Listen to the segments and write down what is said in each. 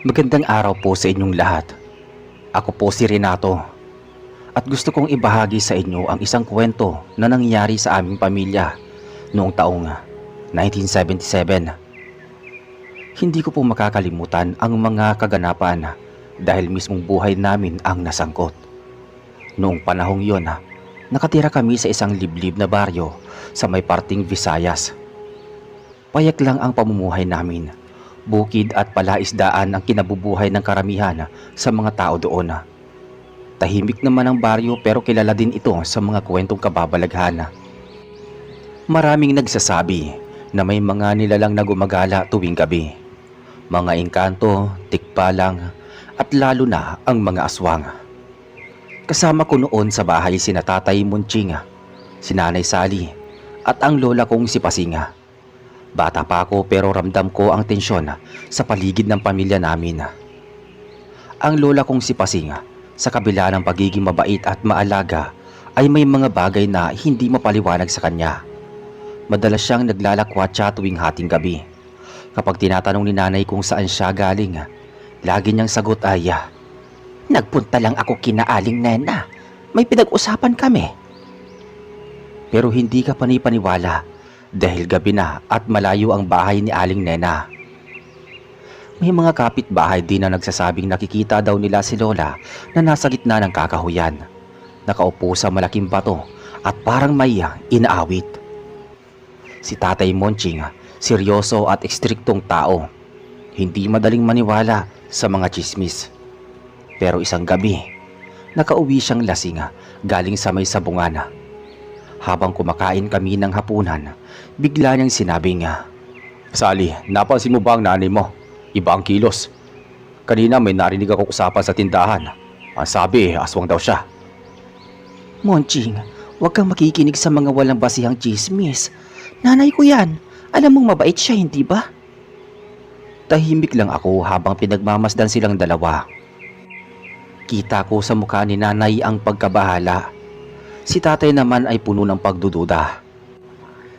Magandang araw po sa inyong lahat. Ako po si Renato at gusto kong ibahagi sa inyo ang isang kwento na nangyari sa aming pamilya noong taong 1977. Hindi ko po makakalimutan ang mga kaganapan dahil mismong buhay namin ang nasangkot. Noong panahong yon, nakatira kami sa isang liblib na baryo sa may parting Visayas. Payak lang ang pamumuhay namin. Bukid at palaisdaan ang kinabubuhay ng karamihan sa mga tao doon. Tahimik naman ang baryo pero kilala din ito sa mga kwentong kababalaghan. Maraming nagsasabi na may mga nilalang na gumagala tuwing gabi. Mga engkanto, tikbalang at lalo na ang mga aswang. Kasama ko noon sa bahay sina Tatay Munching, si Nanay Sally at ang lola kong si Pasinga. Bata pa ako pero ramdam ko ang tensyon sa paligid ng pamilya namin. Ang lola kong si Pasinga, sa kabila ng pagiging mabait at maalaga, ay may mga bagay na hindi mapaliwanag sa kanya. Madalas siyang naglalakwatsa tuwing hating gabi. Kapag tinatanong ni nanay kung saan siya galing, lagi niyang sagot ay, "Nagpunta lang ako kina Aling Nena. May pinag-usapan kami." Pero hindi ka panipaniwala dahil gabi na at malayo ang bahay ni Aling Nena. May mga kapitbahay din na nagsasabing nakikita daw nila si Lola na nasa gitna ng kakahuyan, nakaupo sa malaking bato at parang may inaawit. Si Tatay Monching, seryoso at ekstriktong tao. Hindi madaling maniwala sa mga tsismis. Pero isang gabi, nakauwi siyang lasing galing sa may sabungan. Habang kumakain kami ng hapunan, bigla niyang sinabi nga, "Sally, napansin mo ba ang nanay mo? Iba ang kilos. Kanina may narinig ako usapan sa tindahan. Ang sabi, aswang daw siya." "Monching, huwag kang makikinig sa mga walang basihang chismis. Nanay ko yan. Alam mong mabait siya, hindi ba?" Tahimik lang ako habang pinagmamasdan silang dalawa. Kita ko sa mukha ni nanay ang pagkabahala. Si tatay naman ay puno ng pagdududa.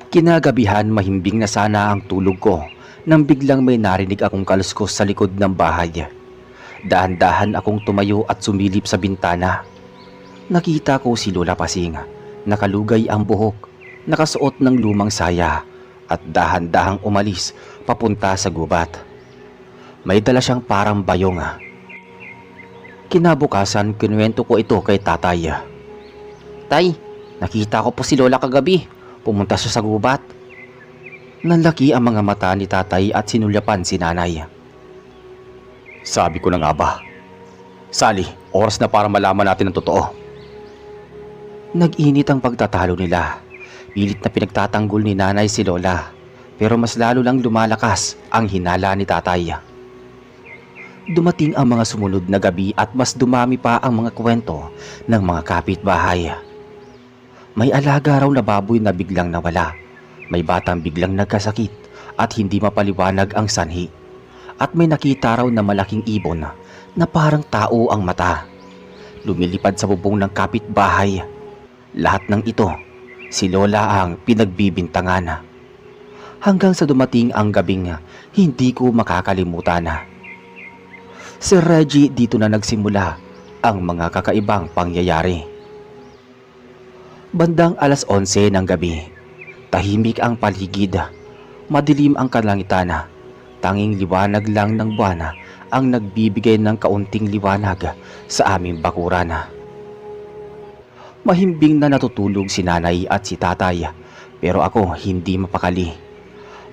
Kinagabihan mahimbing na sana ang tulog ko nang biglang may narinig akong kaluskos sa likod ng bahay. Dahan-dahan akong tumayo at sumilip sa bintana. Nakita ko si Lola Pasing, nakalugay ang buhok, nakasuot ng lumang saya at dahan-dahang umalis papunta sa gubat. May dala siyang parang bayong. Kinabukasan, kinuwento ko ito kay tatay. "Tay, nakita ko po si Lola kagabi. Pumunta siya sa gubat." Nanlaki ang mga mata ni tatay at sinulyapan si nanay. "Sabi ko na nga ba? Sally, oras na para malaman natin ang totoo." Nag-init ang pagtatalo nila. Pilit na pinagtatanggol ni nanay si Lola, pero mas lalo lang lumalakas ang hinala ni tatay. Dumating ang mga sumunod na gabi at mas dumami pa ang mga kwento ng mga kapitbahay. May alaga raw na baboy na biglang nawala. May batang biglang nagkasakit at hindi mapaliwanag ang sanhi. At may nakita raw na malaking ibon na parang tao ang mata. Lumilipad sa bubong ng kapitbahay. Lahat ng ito, si Lola ang pinagbibintangan. Hanggang sa dumating ang gabing hindi ko makakalimutan. Si Reggie, dito na nagsimula ang mga kakaibang pangyayari. Bandang 11:00 ng gabi, tahimik ang paligid, madilim ang kalangitan, tanging liwanag lang ng buwan ang nagbibigay ng kaunting liwanag sa aming bakuran. Mahimbing na natutulog si nanay at si tatay, pero ako hindi mapakali.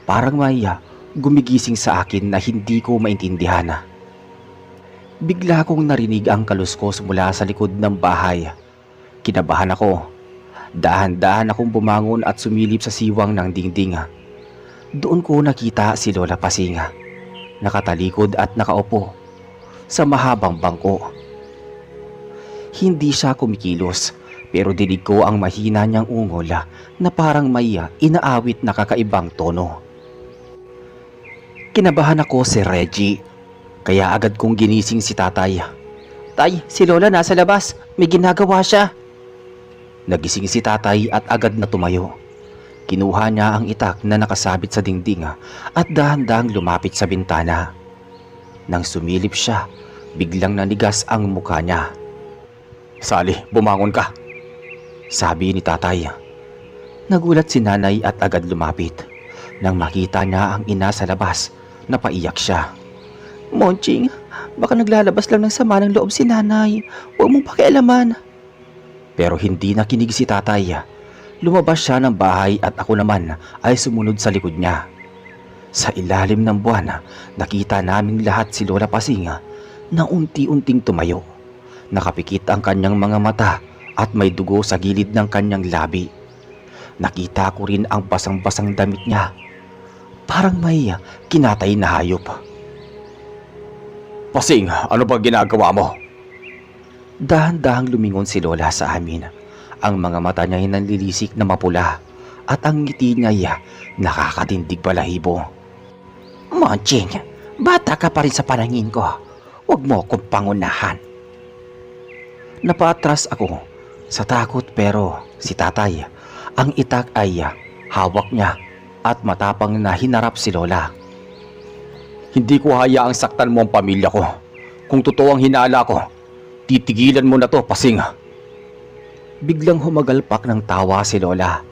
Parang may gumigising sa akin na hindi ko maintindihan. Bigla kong narinig ang kaluskos mula sa likod ng bahay. Kinabahan ako. Dahan-dahan akong bumangon at sumilip sa siwang ng dingding. Doon ko nakita si Lola Pasing, nakatalikod at nakaupo sa mahabang bangko. Hindi siya kumikilos, pero dinig ko ang mahina niyang ungol na parang may inaawit na kakaibang tono. Kinabahan ako si Reggie, kaya agad kong ginising si tatay. "Tay, si Lola nasa labas. May ginagawa siya." Nagising si tatay at agad na tumayo. Kinuha niya ang itak na nakasabit sa dingding at dahan-dahang lumapit sa bintana. Nang sumilip siya, biglang nanigas ang mukha niya. Sally, bumangon ka, sabi ni tatay. Nagulat si nanay at agad lumapit. Nang makita niya ang ina sa labas, napaiyak siya. Monching, baka naglalabas lang ng sama ng loob si nanay. Huwag mong pakialaman. Pero hindi nakinig si tatay. Lumabas siya ng bahay at ako naman ay sumunod sa likod niya. Sa ilalim ng buwan, nakita naming lahat si Lola Pasing na unti-unting tumayo. Nakapikit ang kanyang mga mata at may dugo sa gilid ng kanyang labi. Nakita ko rin ang basang-basang damit niya. Parang may kinatay na hayop. Pasing, ano ba ginagawa mo? Dahan-dahang lumingon si Lola sa amin. Ang mga mata niya ay nanlilisik na mapula at ang ngiti niya ay nakakatindig balahibo. Monching, bata ka pa rin sa panangin ko. Huwag mo akong pangunahan. Napaatras ako sa takot pero si tatay, ang itak ay hawak niya at matapang na hinarap si Lola. Hindi ko hayaang saktan mo ang pamilya ko. Kung totoo ang hinala ko, titigilan mo na to, Pasing. Biglang humagalpak ng tawa si Lola.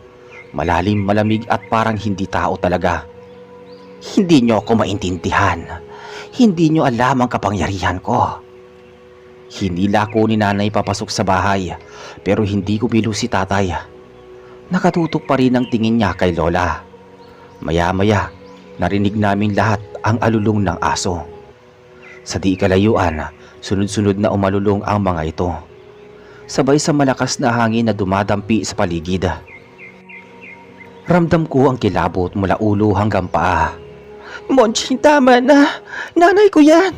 Malalim, malamig at parang hindi tao talaga. Hindi niyo ako maintindihan. Hindi niyo alam ang kapangyarihan ko. Hinila ko ni nanay papasok sa bahay pero hindi ko bilo si tatay. Nakatutok pa rin ang tingin niya kay Lola. Maya-maya, narinig namin lahat ang alulong ng aso. Sa di kalayuan, sunod-sunod na umalulong ang mga ito. Sabay sa malakas na hangin na dumadampi sa paligid. Ramdam ko ang kilabot mula ulo hanggang paa. Monching, tama na. Nanay ko yan.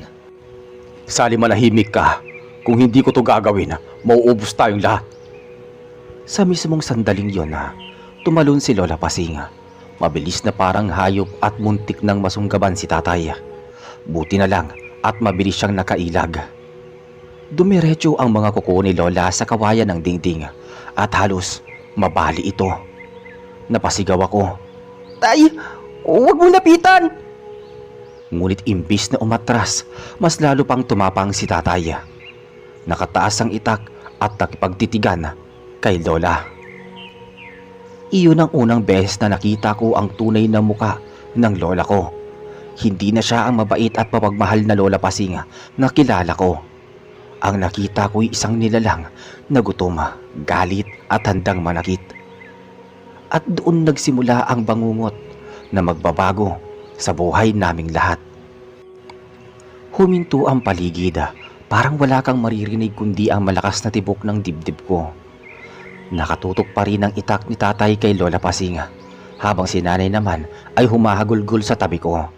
Sally, manahimik ka. Kung hindi ko to gagawin, mauubos tayong lahat. Sa mismong sandaling yon tumalon si Lola Pasing. Mabilis na parang hayop at muntik nang masunggaban si tatay. Buti na lang at mabilis siyang nakailag. Dumiretso ang mga kuko ni Lola sa kawayan ng dingding at halos mabali ito. Napasigaw ako. Tay, huwag mo lapitan. Ngunit imbis na umatras, mas lalo pang tumapang si tatay. Nakataas ang itak at nakipagtitigan kay Lola. Iyon ang unang beses na nakita ko ang tunay na muka ng lola ko. Hindi na siya ang mabait at mapagmahal na Lola Pasing na kilala ko. Ang nakita ko'y isang nilalang na gutom, galit at handang manakit. At doon nagsimula ang bangungot na magbabago sa buhay naming lahat. Huminto ang paligid, parang wala kang maririnig kundi ang malakas na tibok ng dibdib ko. Nakatutok pa rin ang itak ni tatay kay Lola Pasing, habang si nanay naman ay humahagulgol sa tabi ko.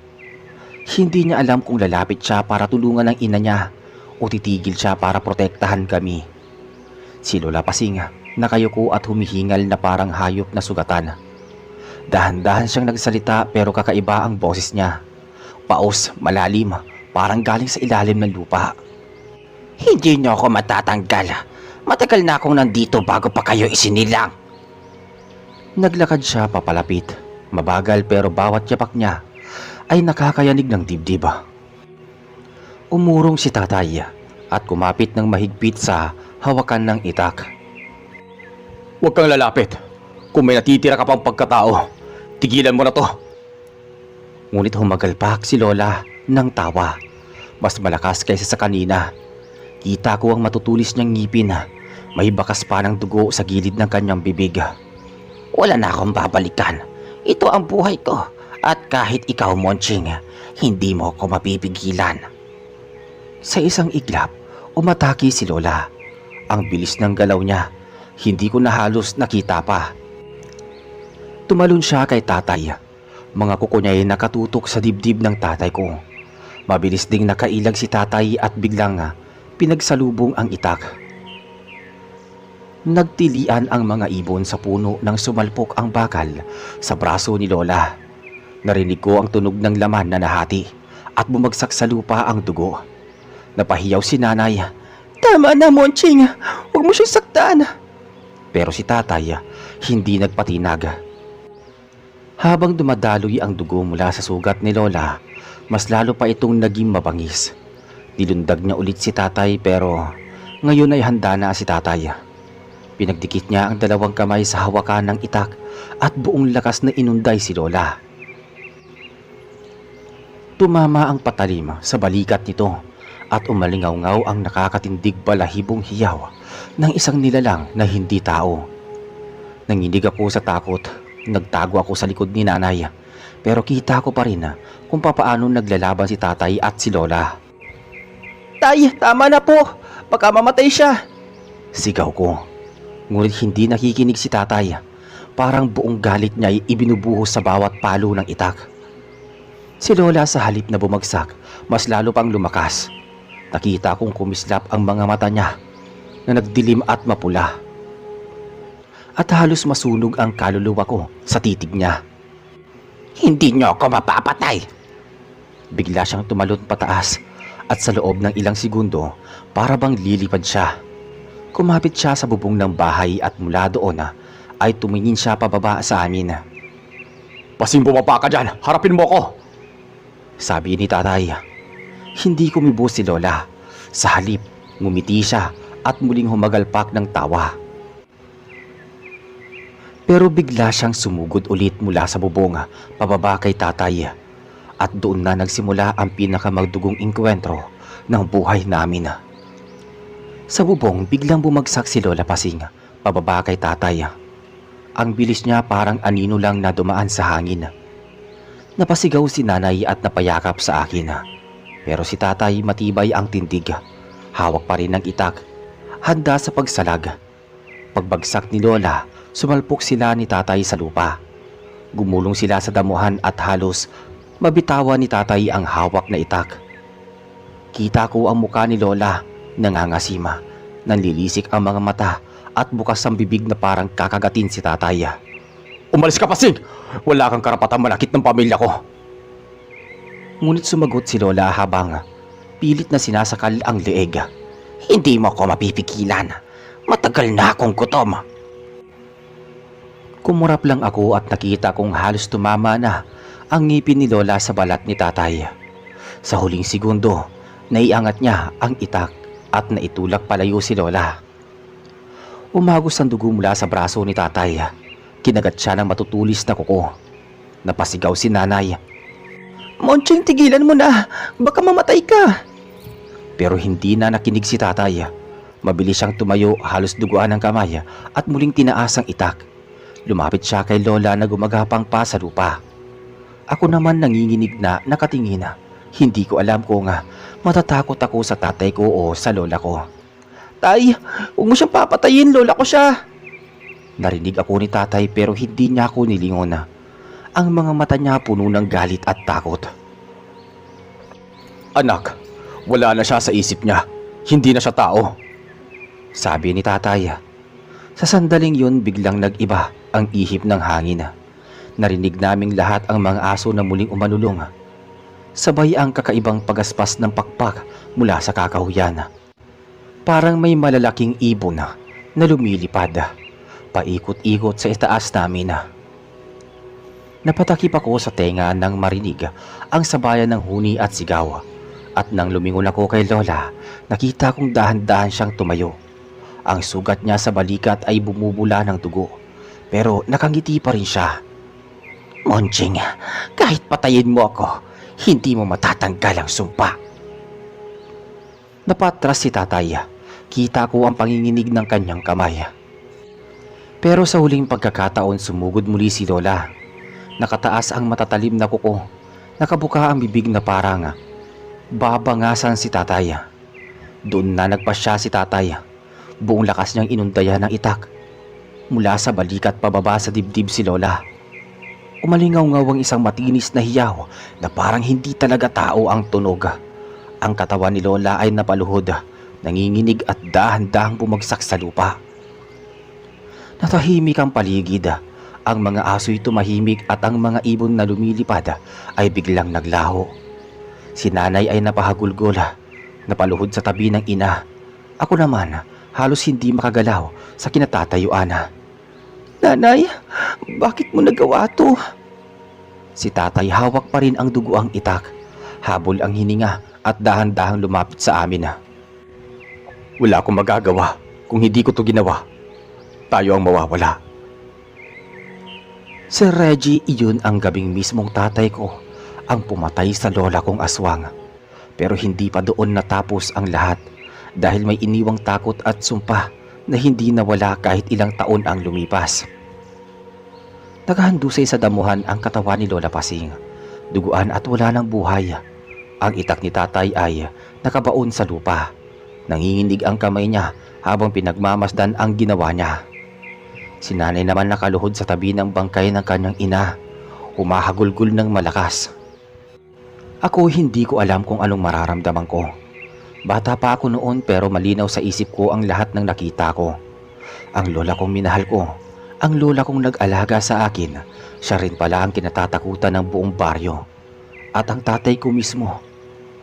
Hindi niya alam kung lalapit siya para tulungan ang ina niya o titigil siya para protektahan kami. Si Lola Pasing nakayuko at humihingal na parang hayop na sugatan. Dahan-dahan siyang nagsalita pero kakaiba ang boses niya. Paos, malalim, parang galing sa ilalim ng lupa. Hindi niyo ako matatanggal. Matagal na akong nandito bago pa kayo isinilang. Naglakad siya papalapit. Mabagal pero bawat yapak niya ay nakakayanig ng dibdib. Umurong si tatay at kumapit ng mahigpit sa hawakan ng itak. Huwag kang lalapit. Kung may natitira ka pang pagkatao, tigilan mo na to. Ngunit humagalpak si Lola ng tawa. Mas malakas kaysa sa kanina. Kita ko ang matutulis niyang ngipin. May bakas pa ng dugo sa gilid ng kanyang bibig. Wala na akong babalikan. Ito ang buhay ko. At kahit ikaw, Monching, hindi mo ako mapipigilan. Sa isang iglap, umatake si Lola. Ang bilis ng galaw niya. Hindi ko na halos nakita pa. Tumalon siya kay tatay. Mga kuko niya ay nakatutok sa dibdib ng tatay ko. Mabilis ding nakailag si tatay at biglang pinagsalubong ang itak. Nagtilian ang mga ibon sa puno nang sumalpok ang bakal sa braso ni Lola. Narinig ko ang tunog ng laman na nahati at bumagsak sa lupa ang dugo. Napahiyaw si nanay. Tama na, Monching. Huwag mo siyang saktan. Pero si tatay hindi nagpatinag. Habang dumadaloy ang dugo mula sa sugat ni Lola, Mas lalo pa itong naging mabangis. Nilundag niya ulit si tatay pero ngayon ay handa na si tatay. Pinagdikit niya ang dalawang kamay sa hawakan ng itak at buong lakas na inunday si Lola. Tumama ang patalim sa balikat nito at umalingaw-ngaw ang nakakatindig balahibong hiyaw ng isang nilalang na hindi tao. Nanginig ako sa takot. Nagtago ako sa likod ni nanay. Pero kita ko pa rin kung papaano naglalaban si tatay at si Lola. Tay, tama na po. Baka mamatay siya. Sigaw ko. Ngunit hindi nakikinig si tatay. Parang buong galit niya ay ibinubuhos sa bawat palo ng itak. Si Lola sa halip na bumagsak, mas lalo pang lumakas. Nakita kong kumislap ang mga mata niya na nagdilim at mapula. At halos masunog ang kaluluwa ko sa titig niya. Hindi niyo ako mapapatay. Bigla siyang tumalon pataas at sa loob ng ilang segundo para bang lilipad siya. Kumapit siya sa bubong ng bahay at mula doon ay tumingin siya pababa sa amin. "Pasing bumaba ka dyan! Harapin mo ko!" sabi ni tatay. Hindi kumibo si Lola. Sa halip, ngumiti siya at muling humagalpak ng tawa. Pero bigla siyang sumugod ulit mula sa bubong pababa kay tatay. At doon na nagsimula ang pinakamagdugong engkwentro ng buhay namin. Sa bubong biglang bumagsak si Lola Pasing pababa kay tatay. Ang bilis niya parang anino lang na dumaan sa hangin. Napasigaw si nanay at napayakap sa akin. Pero si tatay matibay ang tindig. Hawak pa rin ng itak. Handa sa pagsalag. Pagbagsak ni Lola, sumalpok sila ni tatay sa lupa. Gumulong sila sa damuhan at halos mabitawan ni tatay ang hawak na itak. Kita ko ang muka ni Lola, nangangasima, nanlilisik ang mga mata at bukas ang bibig na parang kakagatin si tatay. "Umalis ka, Pasing! Wala kang karapatang manakit ng pamilya ko!" Ngunit sumagot si Lola habang pilit na sinasakal ang leeg. Hindi mo ko mapipigilan. Matagal na akong gutom. Kumurap lang ako at nakita kong halos tumama na ang ngipin ni Lola sa balat ni tatay. Sa huling segundo, naiangat niya ang itak at naitulak palayo si Lola. Umagos ang dugo mula sa braso ni tatay. Kinagat siya ng matutulis na kuko. Napasigaw si nanay. Monching, tigilan mo na. Baka mamatay ka. Pero hindi na nakinig si tatay. Mabilis siyang tumayo, halos duguan ang kamay at muling tinaas ang itak. Lumapit siya kay Lola na gumagapang pa sa lupa. Ako naman nanginginig na nakatingin. Hindi ko alam kung matatakot ako sa tatay ko o sa lola ko. Tay, huwag mo siyang papatayin. Lola ko siya. Narinig ako ni tatay pero hindi niya ako nilingon. Ang mga mata niya puno ng galit at takot. "Anak, wala na siya sa isip niya. Hindi na siya tao," sabi ni tatay. Sa sandaling yun biglang nag-iba ang ihip ng hangin. Narinig naming lahat ang mga aso na muling umanulong. Sabay ang kakaibang pagaspas ng pakpak mula sa kakahuyan. Parang may malalaking ibon na lumilipad, paikot-ikot sa itaas namin. Napatakip ako sa tenga nang marinig ang sabayan ng huni at sigaw. At nang lumingon ako kay Lola, nakita kong dahan-dahan siyang tumayo. Ang sugat niya sa balikat ay bumubula ng dugo, pero nakangiti pa rin siya. Monching, kahit patayin mo ako, hindi mo matatanggal ang sumpa. Napatras si tatay. Kita ko ang panginginig ng kanyang kamay. Pero sa huling pagkakataon sumugod muli si Lola. Nakataas ang matatalim na kuko. Nakabuka ang bibig na parang babangasan si tatay. Doon na nagpasya si tatay. Buong lakas niyang inundayan ng itak. Mula sa balikat pababa sa dibdib si Lola. Umalingaw-ngaw ang isang matinis na hiyaw na parang hindi talaga tao ang tunog. Ang katawan ni Lola ay napaluhod, nanginginig at dahan-dahang bumagsak sa lupa. Natahimik ang paligid. Ang mga aso'y tumahimik at ang mga ibon na lumilipad ay biglang naglaho. Si nanay ay napahagulgol, napaluhod sa tabi ng ina. Ako naman, halos hindi makagalaw sa kinatatayuan. Nanay, bakit mo nagawa to? Si tatay hawak pa rin ang dugoang itak. Habol ang hininga at dahan-dahang lumapit sa amin. Wala akong magagawa kung hindi ko to ginawa. Tayo ang mawawala. Sir Reggie, iyon ang gabing mismong tatay ko ang pumatay sa lola kong aswang. Pero hindi pa doon natapos ang lahat dahil may iniwang takot at sumpa na hindi nawala kahit ilang taon ang lumipas. Naghahandusay sa damuhan ang katawan ni Lola Pasing, duguan at wala ng buhay. Ang itak ni tatay ay nakabaon sa lupa. Nanginginig ang kamay niya habang pinagmamasdan ang ginawa niya. Si nanay naman nakaluhod sa tabi ng bangkay ng kanyang ina, humahagulgol ng malakas. Ako hindi ko alam kung anong mararamdaman ko. Bata pa ako noon pero malinaw sa isip ko ang lahat ng nakita ko. Ang lola kong minahal ko, ang lola kong nag-alaga sa akin, siya rin pala ang kinatatakutan ng buong baryo. At ang tatay ko mismo,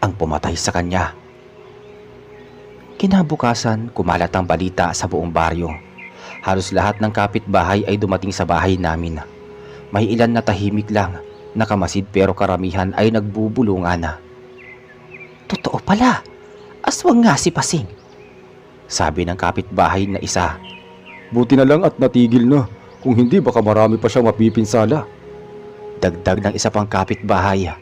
ang pumatay sa kanya. Kinabukasan, kumalat ang balita sa buong baryo. Halos lahat ng kapitbahay ay dumating sa bahay namin. May ilan na tahimik lang, nakamasid pero karamihan ay nagbubulungan. Totoo pala, aswang nga si Pasing, sabi ng kapitbahay na isa. Buti na lang at natigil na. Kung hindi baka marami pa siyang mapipinsala. Dagdag ng isa pang kapitbahay.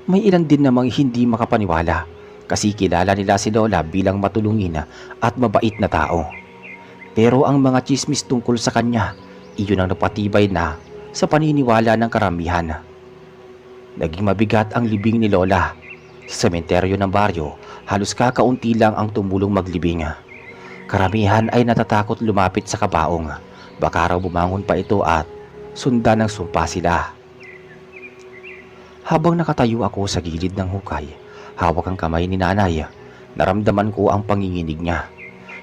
May ilan din namang hindi makapaniwala kasi kilala nila si Lola bilang matulungin at mabait na tao. Pero ang mga chismis tungkol sa kanya, iyon ang napatibay na sa paniniwala ng karamihan. Naging mabigat ang libing ni Lola. Sa sementeryo ng baryo, halos kakaunti lang ang tumulong maglibing. Karamihan ay natatakot lumapit sa kabaong. Baka raw bumangon pa ito at sundan ng sumpa sila. Habang nakatayo ako sa gilid ng hukay, hawak ang kamay ni nanay, naramdaman ko ang panginginig niya.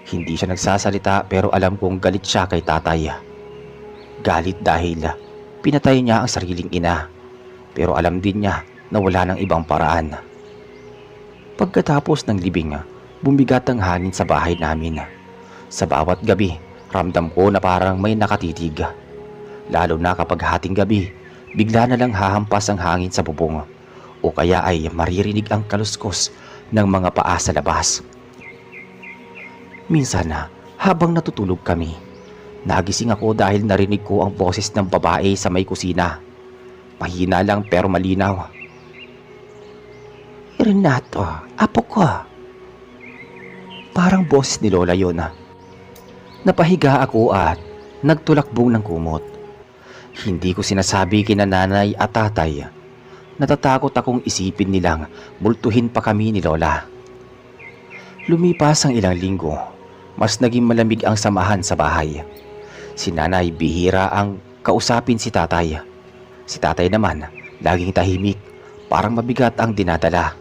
Hindi siya nagsasalita pero alam kong galit siya kay tatay. Galit dahil pinatay niya ang sariling ina. Pero alam din niya na wala ng ibang paraan. Pagkatapos ng libing, bumigat ang hangin sa bahay namin. Sa bawat gabi, ramdam ko na parang may nakatitig. Lalo na kapag hating gabi, bigla na lang hahampas ang hangin sa bubong o kaya ay maririnig ang kaluskos ng mga paa sa labas. Minsan habang natutulog kami, nagising ako dahil narinig ko ang boses ng babae sa may kusina. Mahina lang pero malinaw. Renato, apo ko. Parang boses ni Lola yun. Napahiga ako at nagtulakbong ng kumot. Hindi ko sinasabi kina nanay at tatay. Natatakot akong isipin nilang multuhin pa kami ni Lola. Lumipas ang ilang linggo, mas naging malamig ang samahan sa bahay. Si nanay bihira ang kausapin si tatay. Si tatay naman laging tahimik, parang mabigat ang dinadala.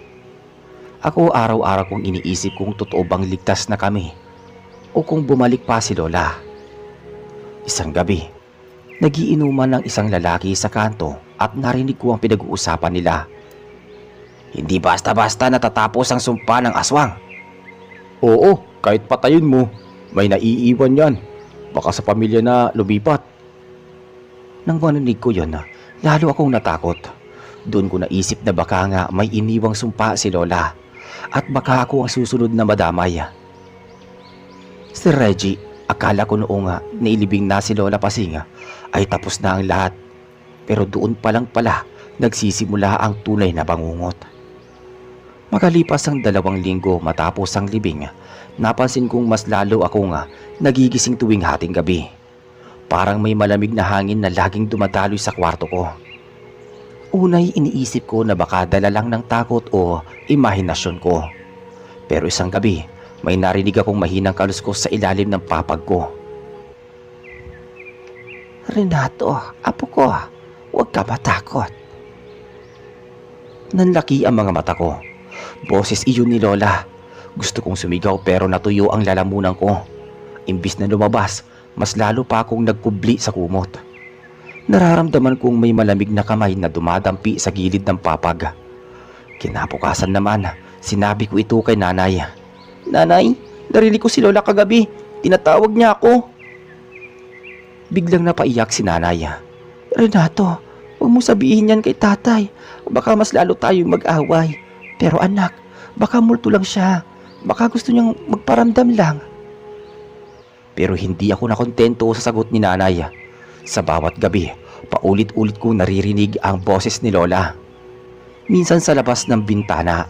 Ako araw-araw kong iniisip kung totoo bang ligtas na kami o kung bumalik pa si Lola. Isang gabi, nagiinuman ng isang lalaki sa kanto at narinig ko ang pinag-uusapan nila. Hindi basta-basta natatapos ang sumpa ng aswang. Oo, kahit patayin mo, may naiiwan yan. Baka sa pamilya na lumipat. Nang marinig ko yun, lalo akong natakot. Doon ko naisip na baka nga may iniwang sumpa si Lola at baka ako ang susunod na madamay. Si Reggie, akala ko noong nailibing na si Lola Pasing ay tapos na ang lahat. Pero doon pa lang pala nagsisimula ang tunay na bangungot. Makalipas ang 2 linggo matapos ang libing, napansin kong mas lalo akong nagigising tuwing hating gabi. Parang may malamig na hangin na laging dumadaloy sa kwarto ko. Unay iniisip ko na baka dala lang ng takot o imahinasyon ko. Pero isang gabi, may narinig akong mahinang kaluskos sa ilalim ng papag ko. Renato, apo ko, huwag ka matakot. Nanlaki ang mga mata ko. Boses iyon ni Lola. Gusto kong sumigaw pero natuyo ang lalamunan ko. Imbis na lumabas, mas lalo pa akong nagkubli sa kumot. Nararamdaman kong may malamig na kamay na dumadampi sa gilid ng papag. Kinabukasan naman, sinabi ko ito kay nanay. Nanay, narinig ko si Lola kagabi. Tinatawag niya ako. Biglang napaiyak si nanay. Renato, Huwag mo sabihin yan kay tatay. Baka mas lalo tayong mag-away. Pero anak, baka multo lang siya. Baka gusto niyang magparamdam lang. Pero hindi ako nakontento sa sagot ni nanay. Sa bawat gabi, paulit-ulit kong naririnig ang boses ni Lola. Minsan sa labas ng bintana.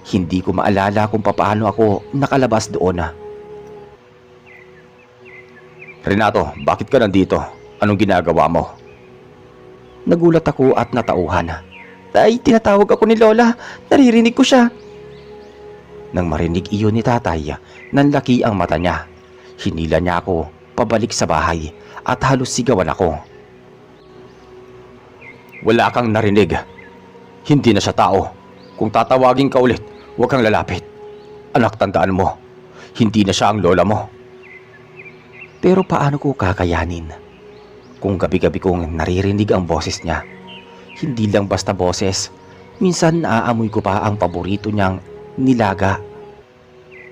Hindi ko maalala kung papaano ako nakalabas doon. Renato, bakit ka nandito? Anong ginagawa mo? Nagulat ako at natauhan. Ay, tinatawag ako ni Lola. Naririnig ko siya. Nang marinig iyon ni tatay, nanlaki ang mata niya. Hinila niya ako pabalik sa bahay at halos sigawan ako. Wala kang narinig. Hindi na siya tao. Kung tatawagin ka ulit, huwag kang lalapit. Anak, tandaan mo, hindi na siya ang lola mo. Pero paano ko kakayanin? Kung gabi-gabi kong naririnig ang boses niya, hindi lang basta boses, minsan naaamoy ko pa ang paborito niyang nilaga.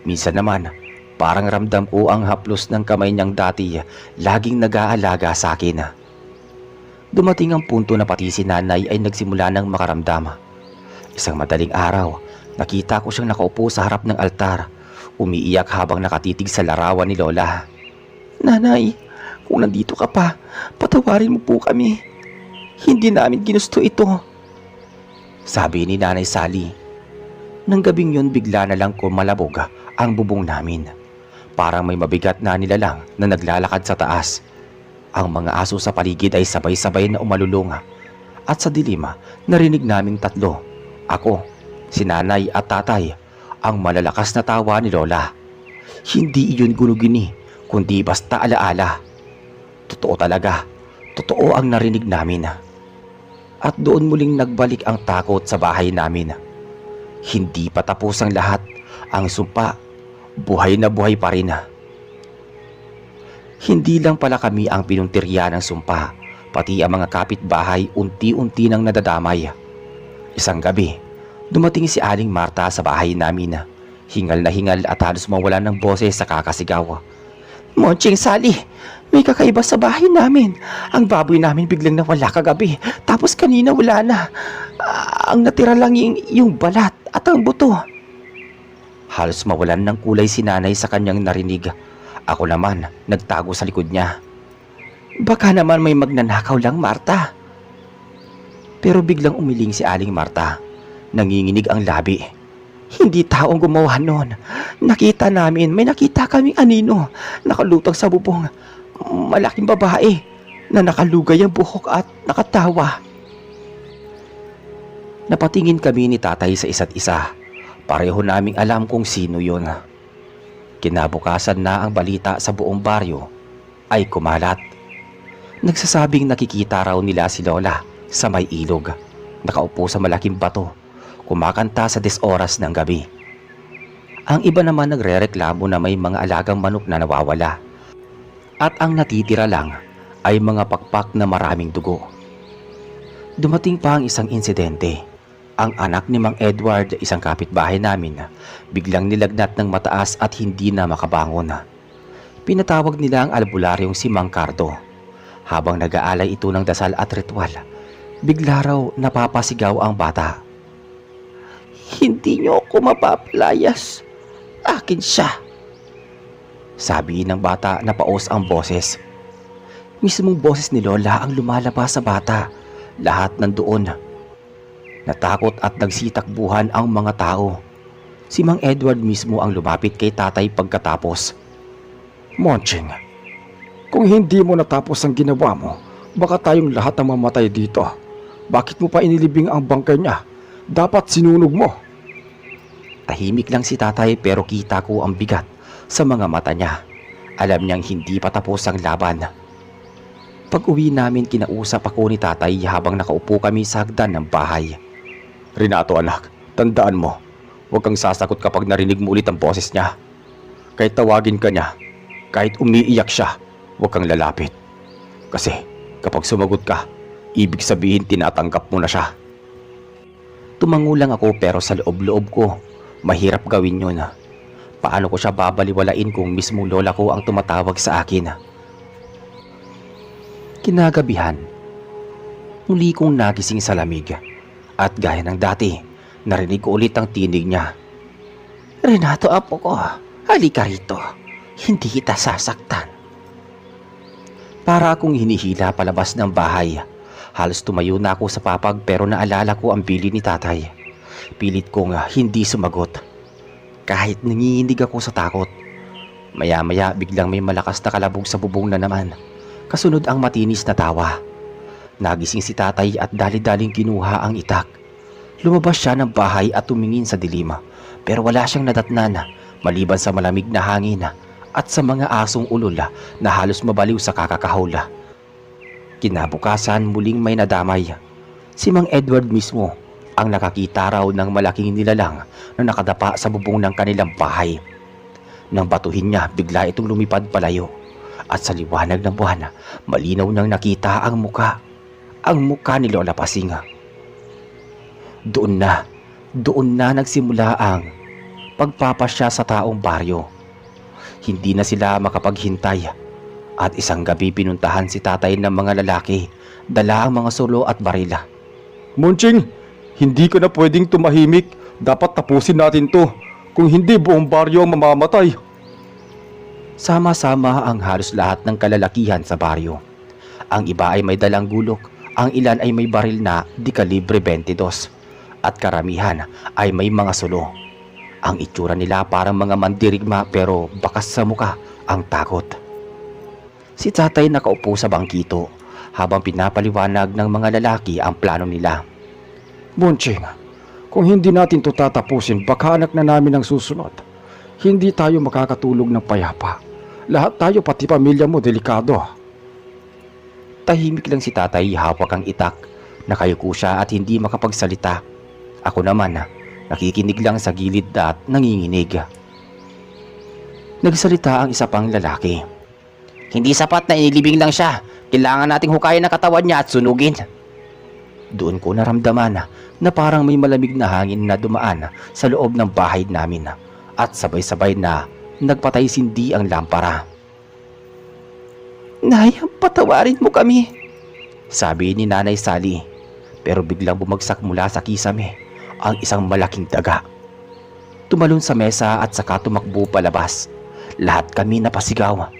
Minsan naman, parang ramdam ko ang haplos ng kamay niyang dati laging nag-aalaga sa akin. Dumating ang punto na pati si nanay ay nagsimula ng makaramdam. Isang madaling araw, nakita ko siyang nakaupo sa harap ng altar, umiiyak habang nakatitig sa larawan ni Lola. Nanay, kung nandito ka pa, patawarin mo po kami. Hindi namin ginusto ito. Sabi ni Nanay Sally. Nang gabing yun bigla na lang kumalabog ang bubong namin. Parang may mabigat na nilalang na naglalakad sa taas. Ang mga aso sa paligid ay sabay-sabay na umalulong. At sa dilim, narinig naming tatlo, ako, si nanay at tatay, ang malalakas na tawa ni Lola. Hindi iyon gulugini, kundi basta alaala. Totoo talaga, totoo ang narinig namin. At doon muling nagbalik ang takot sa bahay namin. Hindi pa tapos ang lahat, ang sumpa, buhay na buhay pa rin. Hindi lang pala kami ang pinuntirya ng sumpa, pati ang mga kapitbahay unti-unti nang nadadamay. Isang gabi, dumating si Aling Marta sa bahay namin. Hingal na hingal at halos mawalan ng boses sa kakasigaw. Monching Sally, may kakaiba sa bahay namin. Ang baboy namin biglang nawala kagabi, tapos kanina wala na. Ang natira lang yung balat at ang buto. Halos mawalan ng kulay si nanay sa kanyang narinig. Ako naman, nagtago sa likod niya. Baka naman may magnanakaw lang, Marta. Pero biglang umiling si Aling Marta. Nanginginig ang labi. Hindi taong gumawa nun. Nakita namin, may nakita kaming anino. Nakalutang sa bubong. Malaking babae na nakalugay ang buhok at nakatawa. Napatingin kami ni tatay sa isa't isa. Pareho naming alam kung sino yun. Kinabukasan na ang balita sa buong baryo ay kumalat. Nagsasabing nakikita raw nila si Lola sa may ilog. Nakaupo sa malaking bato, kumakanta sa 10 oras ng gabi. Ang iba naman nagrereklamo na may mga alagang manok na nawawala. At ang natitira lang ay mga pakpak na maraming dugo. Dumating pa ang isang insidente. Ang anak ni Mang Edward, isang kapitbahay namin, biglang nilagnat ng mataas at hindi na makabangon. Pinatawag nila ang albularyong si Mang Cardo. Habang nag-aalay ito ng dasal at ritual, bigla raw napapasigaw ang bata. Hindi niyo ako mapapalayas. Akin siya. Sabi ng bata na paos ang boses. Mismong boses ni Lola ang lumalabas sa bata. Lahat nandoon. Natakot at nagsitakbuhan ang mga tao. Si Mang Edward mismo ang lumapit kay tatay pagkatapos. Monching, kung hindi mo natapos ang ginawa mo, baka tayong lahat ang mamatay dito. Bakit mo pa inilibing ang bangkay niya? Dapat sinunog mo. Tahimik lang si tatay pero kita ko ang bigat sa mga mata niya. Alam niyang hindi pa tapos ang laban. Pag uwi namin, kinausap ako ni tatay habang nakaupo kami sa hagdan ng bahay. Renato anak, tandaan mo, huwag kang sasagot kapag narinig mo ulit ang boses niya. Kahit tawagin ka niya, kahit umiiyak siya, huwag kang lalapit. Kasi kapag sumagot ka, ibig sabihin tinatanggap mo na siya. Tumango lang ako pero sa loob-loob ko, mahirap gawin yun. Paano ko siya babaliwalain kung mismo lola ko ang tumatawag sa akin? Kinagabihan, Muli kong nagising sa lamig at gaya ng dati, narinig ko ulit ang tinig niya. "Renato, apo ko, halika rito. Hindi kita sasaktan." Para akong hinihila palabas ng bahay. Halos tumayo na ako sa papag pero naalala ko ang bili ni tatay. Pilit kong hindi sumagot. Kahit nanginginig ako sa takot. Maya-maya biglang may malakas na kalabog sa bubong na naman. Kasunod ang matinis na tawa. Nagising si tatay at dali-daling kinuha ang itak. Lumabas siya ng bahay at tumingin sa dilim. Pero wala siyang nadatnan maliban sa malamig na hangin at sa mga asong ulol na halos mabaliw sa kakakahol. Kinabukasan muling may nadamay. Si Mang Edward mismo ang nakakita raw ng malaking nilalang na nakadapa sa bubong ng kanilang bahay. Nang batuhin niya, bigla itong lumipad palayo. At sa liwanag ng buwan, malinaw nang nakita ang muka. Ang muka ni Lola Pasing. Doon na nagsimula ang pagpapasya sa taong baryo. Hindi na sila makapaghintay at isang gabi pinuntahan si tatay ng mga lalaki, dala ang mga sulo at barila. "Munching, hindi ka na pwedeng tumahimik. Dapat tapusin natin to. Kung hindi, buong baryo ang mamamatay." Sama-sama ang halos lahat ng kalalakihan sa baryo. Ang iba ay may dalang gulok, ang ilan ay may baril na di kalibre 22 at karamihan ay may mga sulo. Ang itsura nila parang mga mandirigma pero bakas sa muka ang takot. Si tatay nakaupo sa bangkito habang pinapaliwanag ng mga lalaki ang plano nila. "Munching, kung hindi natin to tatapusin, baka anak na namin ang susunod. Hindi tayo makakatulog ng payapa. Lahat tayo, pati pamilya mo, delikado." Tahimik lang si tatay, hawak ang itak. Nakayuko siya at hindi makapagsalita. Ako naman, nakikinig lang sa gilid at nanginginig. Nagsalita ang isa pang lalaki. "Hindi sapat na inilibing lang siya. Kailangan nating hukayin ang katawan niya at sunugin." Doon ko naramdaman na parang may malamig na hangin na dumaan sa loob ng bahay namin at sabay-sabay na nagpatay sindi ang lampara. "Nay, patawarin mo kami," sabi ni Nanay Sally. Pero biglang bumagsak mula sa kisame ang isang malaking daga. Tumalon sa mesa at saka tumakbo palabas. Lahat kami napasigaw.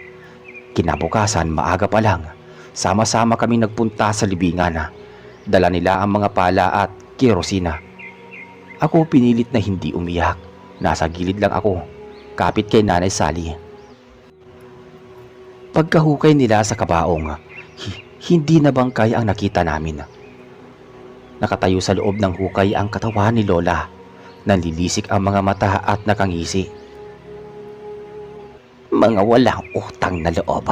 Kinabukasan, maaga pa lang, sama-sama kami nagpunta sa libingan. Dala nila ang mga pala at kerosina. Ako pinilit na hindi umiyak. Nasa gilid lang ako, kapit kay Nanay Sally. Pagkahukay nila sa kabaong, hindi na bangkay ang nakita namin. Nakatayo sa loob ng hukay ang katawan ni Lola. Nanlilisik ang mga mata at nakangisi. "Mga walang utang na loob.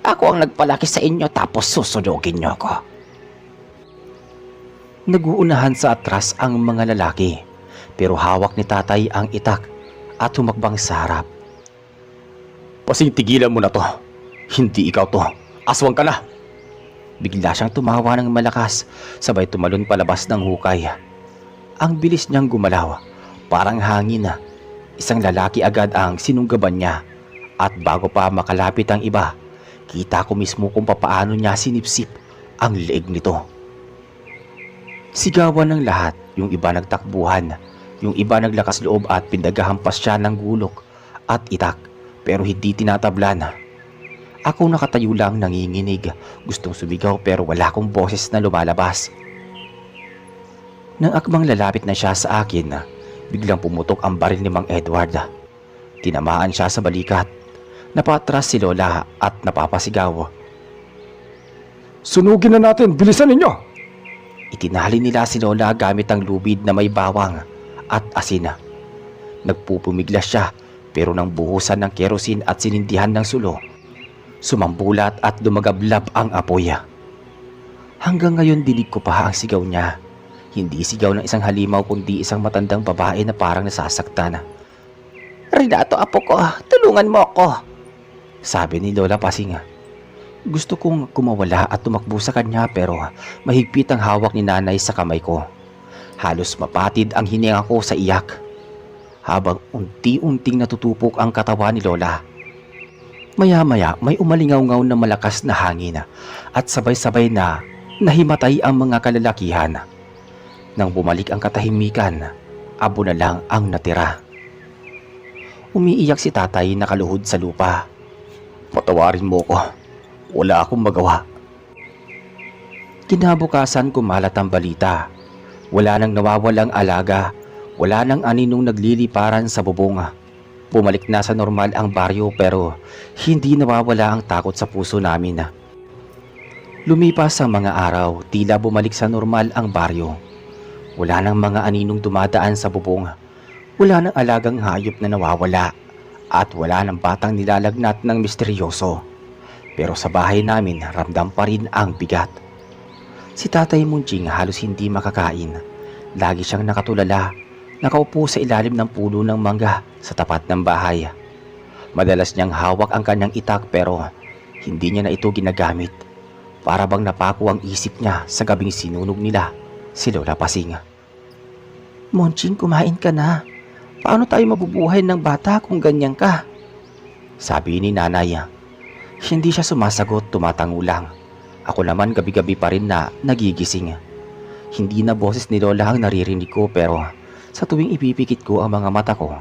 Ako ang nagpalaki sa inyo tapos susunugin niyo ako." Naguunahan sa atras ang mga lalaki, pero hawak ni tatay ang itak at humakbang sa harap. "Pasing, tigilan mo na to. Hindi ikaw to. Aswang ka na." Bigla siyang tumawa ng malakas, sabay tumalon palabas ng hukay. Ang bilis niyang gumalaw, parang hangin. Isang lalaki agad ang sinunggaban niya, at bago pa makalapit ang iba, kita ko mismo kung papaano niya sinipsip ang leeg nito. Sigawan ng lahat, yung iba nagtakbuhan, yung iba naglakas loob at pinagahampas siya ng gulok at itak, pero hindi tinatablan. Ako nakatayo lang nanginginig, gustong sumigaw pero wala akong boses na lumalabas. Nang akmang lalapit na siya sa akin, biglang pumutok ang baril ni Mang Edward. Tinamaan siya sa balikat. Napatras si Lola at napapasigaw. "Sunugin na natin! Bilisan ninyo!" Itinali nila si Lola gamit ang lubid na may bawang at asin. Nagpupumiglas siya pero nang buhusan ng kerosin at sinindihan ng sulo, sumambulat at dumagablab ang apoy. Hanggang ngayon dinig ko pa ang sigaw niya. Hindi sigaw ng isang halimaw kundi isang matandang babae na parang nasasaktan. "Renato, apo ko, tulungan mo ako," sabi ni Lola Pasing. Gusto kong kumawala at tumakbo sa kanya pero mahigpit ang hawak ni Nanay sa kamay ko. Halos mapatid ang hininga ko sa iyak. Habang unti-unting natutupok ang katawan ni Lola. Maya-maya may umalingaw-ngaw na malakas na hangin at sabay-sabay na Nahimatay ang mga kalalakihan. Nang bumalik ang katahimikan, abo na lang ang natira. Umiiyak si tatay nakaluhod sa lupa. Patawarin mo ko. Wala akong magawa. Kinabukasan kumalat ang balita. Wala nang nawawalang alaga. Wala nang aninong nagliliparan sa bubong. Bumalik na sa normal ang baryo pero hindi nawawala ang takot sa puso namin. Lumipas ang mga araw, tila bumalik sa normal ang baryo. Wala nang mga aninong dumadaan sa bubong. Wala nang alagang hayop na nawawala. At wala nang batang nilalagnat ng misteryoso. Pero sa bahay namin, ramdam pa rin ang bigat. Si Tatay Munching halos hindi makakain. Lagi siyang nakatulala. Nakaupo sa ilalim ng puno ng mangga sa tapat ng bahay. Madalas niyang hawak ang kanyang itak pero hindi niya na ito ginagamit. Para bang napako ang isip niya sa gabing sinunog nila si Lola Pasing. Munching, kumain ka na. Paano tayo mabubuhay ng bata kung ganyan ka? Sabi ni nanay. Hindi siya sumasagot, tumatango lang. Ako naman gabi-gabi pa rin na nagigising. Hindi na boses ni Lola ang naririnig ko pero sa tuwing ipipikit ko ang mga mata ko,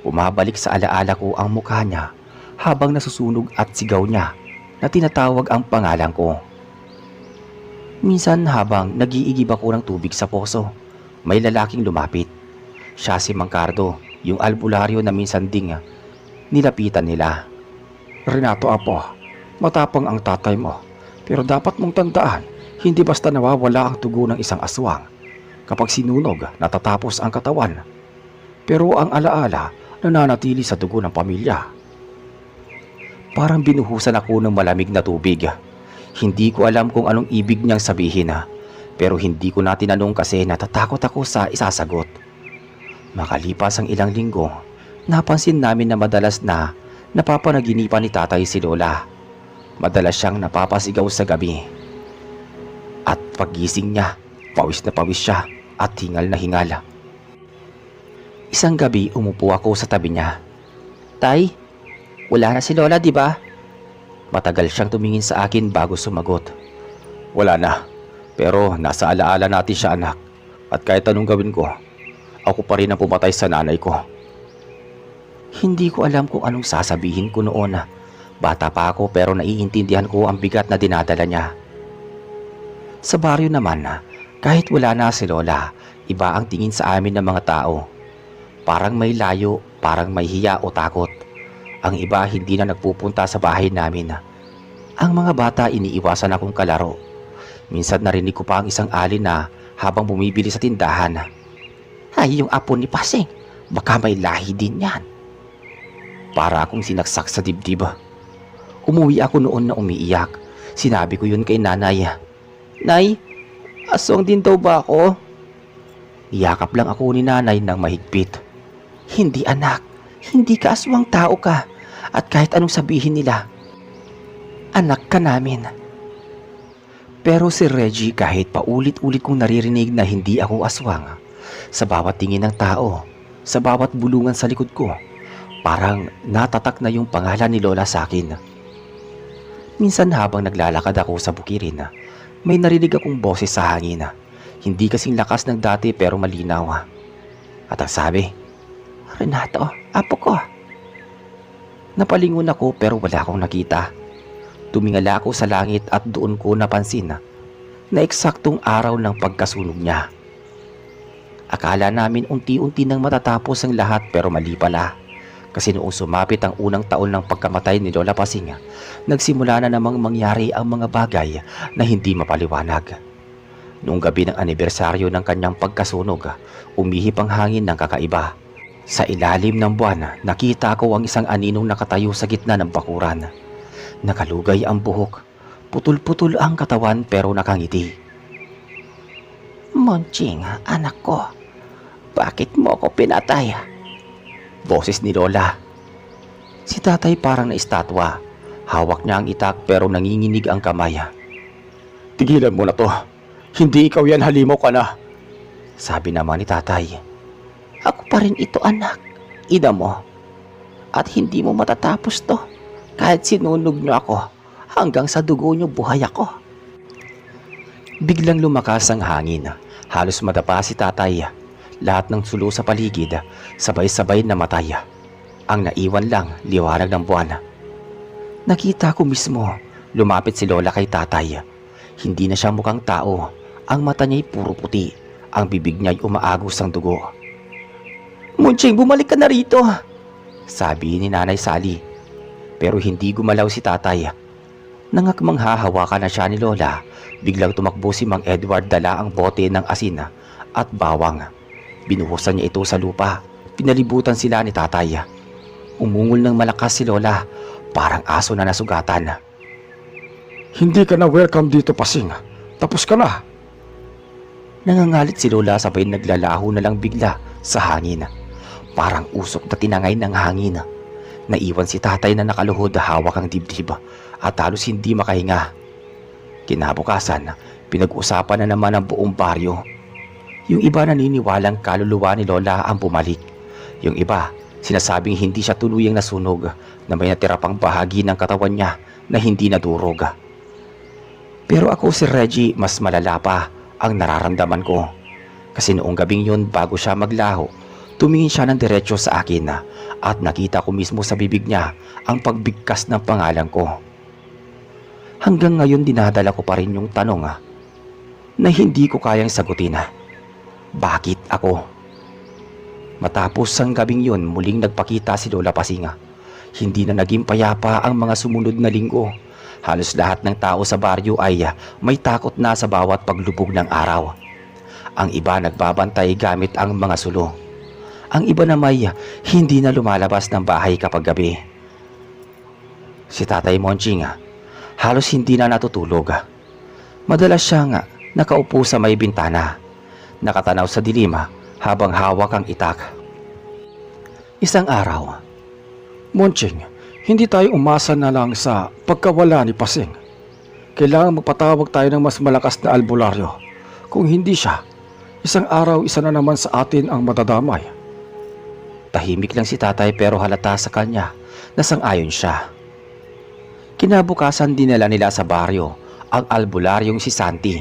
bumabalik sa alaala ko ang mukha niya habang nasusunog at sigaw niya na tinatawag ang pangalan ko. Minsan habang nag-iigib ako ng tubig sa poso, may lalaking lumapit. Siya si Mang Cardo, yung albularyo na minsan ding nilapitan nila. Renato Apo, matapang ang tatay mo. Pero dapat mong tandaan, hindi basta nawawala ang tugo ng isang aswang. Kapag sinunog, natatapos ang katawan. Pero ang alaala, nananatili sa dugo ng pamilya. Parang binuhusan ako ng malamig na tubig. Hindi ko alam kung anong ibig niyang sabihin pero hindi ko na tinanong kasi natatakot ako sa isasagot. Makalipas ang ilang linggo, napansin namin na madalas na napapanaginipan ni tatay si Lola. Madalas siyang napapasigaw sa gabi. At paggising niya, pawis na pawis siya at hingal na hingal. Isang gabi umupo ako sa tabi niya. Tay, wala na si Lola, di ba? Matagal siyang tumingin sa akin bago sumagot. Wala na, pero nasa alaala natin siya, anak. At kahit anong gawin ko, ako pa rin ang pumatay sa nanay ko. Hindi ko alam kung anong sasabihin ko noon. Bata pa ako pero naiintindihan ko ang bigat na dinadala niya. Sa baryo naman, kahit wala na si Lola, iba ang tingin sa amin ng mga tao. Parang may layo, parang may hiya o takot. Ang iba hindi na nagpupunta sa bahay namin. Ang mga bata iniiwasan akong kalaro. Minsan narinig ko pa ang isang alin na habang bumibili sa tindahan. Ay, yung apo ni Pasing, baka may lahi din yan. Para akong sinaksak sa dibdib. Umuwi ako noon na umiiyak. Sinabi ko yun kay nanay. Nay, aswang din daw ba ako? Iyakap lang ako ni nanay ng mahigpit. Hindi anak, hindi ka aswang, tao ka. At kahit anong sabihin nila, anak ka namin. Pero si Reggie kahit paulit-ulit kong naririnig na hindi ako aswang, sa bawat tingin ng tao, sa bawat bulungan sa likod ko, parang natatak na yung pangalan ni Lola sa akin. Minsan habang naglalakad ako sa bukirin, may narinig akong boses sa hangin. Hindi kasing lakas ng dati pero malinaw. At ang sabi, Renato, apo ko. Napalingon ako pero wala akong nakita. Tumingala ako sa langit at doon ko napansin na eksaktong araw ng pagkasunog niya. Akala namin unti-unti nang matatapos ang lahat pero mali pala. Kasi noong sumapit ang unang taon ng pagkamatay ni Lola Pasing, nagsimula na namang mangyari ang mga bagay na hindi mapaliwanag. Noong gabi ng anibersaryo ng kanyang pagkasunog, umihip ang hangin ng kakaiba. Sa ilalim ng buwan, nakita ko ang isang aninong nakatayo sa gitna ng bakuran. Nakalugay ang buhok, putol-putol ang katawan pero nakangiti. Munching, anak ko, bakit mo ako pinatay? Boses ni Lola. Si tatay parang na-estatwa. Hawak niya ang itak pero nanginginig ang kamay. Tigilan mo na to. Hindi ikaw yan, halimaw ka na. Sabi naman ni tatay. Ako pa rin ito, anak. Ina mo. At hindi mo matatapos to. Kahit sinunog niyo ako, hanggang sa dugo niyo buhay ako. Biglang lumakas ang hangin. Halos madapa si tatay. Lahat ng sulo sa paligid, sabay-sabay namatay. Ang naiwan lang, liwanag ng buwan. Nakita ko mismo, lumapit si Lola kay tatay. Hindi na siya mukhang tao. Ang mata niya'y puro puti. Ang bibig niya'y umaagos ang dugo. "Munching, bumalik ka na rito!" sabi ni Nanay Sally. Pero hindi gumalaw si tatay. Nangakmang hahawakan na siya ni Lola, biglang tumakbo si Mang Edward dala ang bote ng asin at bawang. Binuhusan niya ito sa lupa. Pinalibutan sila ni tatay. Umungol ng malakas si Lola, parang aso na nasugatan. Hindi ka na welcome dito, Pasing. Tapos ka na. Nangangalit si Lola sabay naglalaho na lang bigla sa hangin. Parang usok na tinangay ng hangin. Naiwan si tatay na nakaluhod hawak ang dibdib at halos hindi makahinga. Kinabukasan, pinag-usapan na naman ang buong baryo. Yung iba naniniwalang kaluluwa ni Lola ang bumalik. Yung iba, sinasabing hindi siya tuluyang nasunog na may natira pang bahagi ng katawan niya na hindi nadurog. Pero ako si Reggie, mas malala pa ang nararamdaman ko. Kasi noong gabing yun bago siya maglaho, tumingin siya ng diretso sa akin at nakita ko mismo sa bibig niya ang pagbigkas ng pangalan ko. Hanggang ngayon dinadala ko pa rin yung tanong na hindi ko kayang sagutin. Bakit ako? Matapos ang gabing yun, muling nagpakita si Lola Pasing. Hindi na naging payapa ang mga sumunod na linggo. Halos lahat ng tao sa baryo ay may takot na sa bawat paglubog ng araw. Ang iba nagbabantay gamit ang mga sulo. Ang iba naman hindi na lumalabas ng bahay kapag gabi. Si Tatay Monching halos hindi na natutulog. Madalas siyang nakaupo sa may bintana, nakatanaw sa dilim habang hawak ang itak. Isang araw, Monching, hindi tayo umasa na lang sa pagkawala ni Pasing. Kailangan magpatawag tayo ng mas malakas na albularyo. Kung hindi siya, isang araw isa na naman sa atin ang madadamay. tahimik lang si tatay pero halata sa kanya na sang-ayon siya. Kinabukasan dinala nila sa baryo ang albularyong si Santi.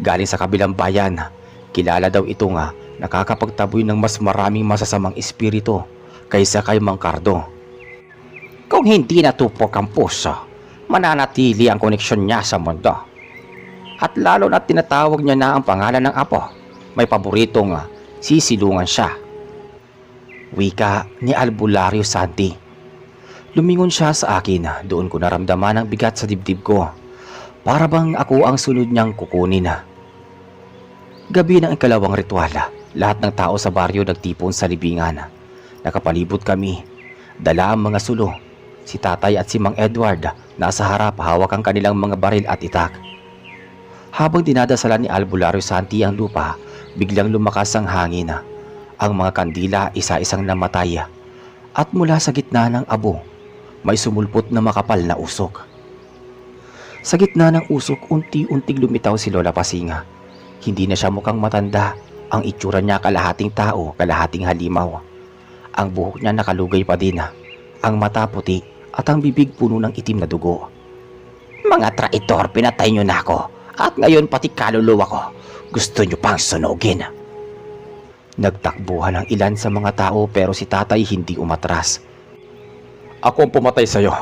Galing sa kabilang bayan, kilala daw ito nakakapagtaboy ng mas maraming masasamang espiritu kaysa kay Mang Cardo. Kung hindi natupok ang puso, mananatili ang koneksyon niya sa mundo. At lalo na tinatawag niya na ang pangalan ng apo, may paboritong sisilungan siya. Wika ni Albularyo Santi. Lumingon siya sa akin, doon ko naramdaman ang bigat sa dibdib ko. Para bang ako ang sunod niyang kukunin. Gabi ng ikalawang ritual, lahat ng tao sa baryo nagtipon sa libingan. Nakapalibot kami, dala ang mga sulo. Si tatay at si Mang Edward nasa harap hawak ang kanilang mga baril at itak. Habang dinadasalan ni Albularyo Santi ang lupa, biglang lumakas ang hangin. Ang mga kandila isa-isang namatay. At mula sa gitna ng abo, may sumulpot na makapal na usok. Sa gitna ng usok, unti-unting lumitaw si Lola Pasing. Hindi na siya mukhang matanda. Ang itsura niya kalahating tao, kalahating halimaw. Ang buhok niya nakalugay pa din. Ang mata puti at ang bibig puno ng itim na dugo. Mga traitor, pinatay niyo na ako. At ngayon pati kaluluwa ko, gusto niyo pang sunugin. Nagtakbuhan ang ilan sa mga tao pero si tatay hindi umatras. Ako ang pumatay sa'yo.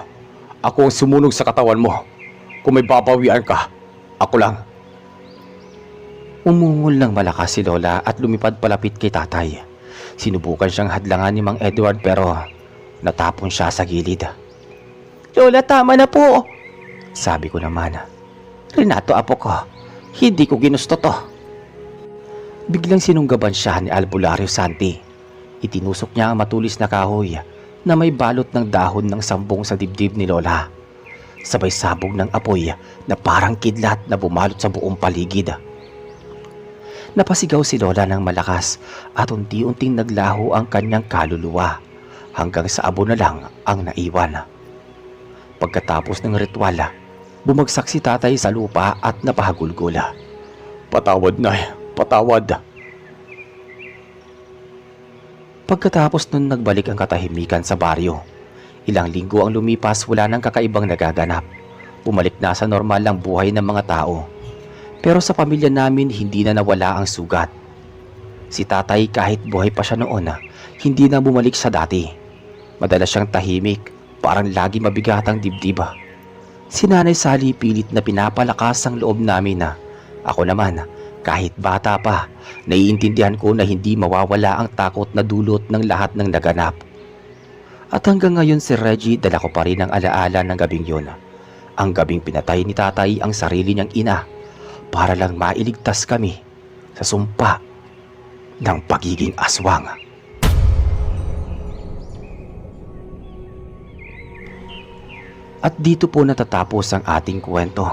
Ako ang sumunog sa katawan mo. Kung may babawian ka, ako lang. Umungol ng malakas si Lola at lumipad palapit kay tatay. Sinubukan siyang hadlangan ni Mang Edward pero natapon siya sa gilid. Lola, tama na po, sabi ko naman. Renato, apo ko, hindi ko ginusto to. Biglang sinunggaban siya ni Albularyo Santi. Itinusok niya ang matulis na kahoy na may balot ng dahon ng sambong sa dibdib ni Lola. Sabay sabog ng apoy na parang kidlat na bumalot sa buong paligid. Napasigaw si Lola ng malakas at unti-unting naglaho ang kanyang kaluluwa hanggang sa abo na lang ang naiwan. Pagkatapos ng ritual, bumagsak si tatay sa lupa at napahagulgol. Patawad, Nay. Patawad. Pagkatapos nun nagbalik ang katahimikan sa baryo. Ilang linggo ang lumipas, wala nang kakaibang nagaganap. Bumalik na sa normal lang buhay ng mga tao. Pero sa pamilya namin hindi na nawala ang sugat. Si tatay kahit buhay pa siya noon, hindi na bumalik sa dati. Madalas siyang tahimik, parang lagi mabigat ang dibdib. Si Nanay Sally pilit na pinapalakas ang loob namin. Ako naman, kahit bata pa, naiintindihan ko na hindi mawawala ang takot na dulot ng lahat ng naganap. At hanggang ngayon si Reggie, dala ko pa rin ang alaala ng gabing yun. Ang gabing pinatay ni tatay ang sarili niyang ina para lang mailigtas kami sa sumpa ng pagiging aswang. At dito po natatapos ang ating kwento.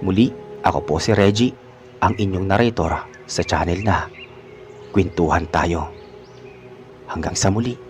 Muli, ako po si Reggie, ang inyong narrator sa channel na Kwentuhan Tayo. Hanggang sa muli.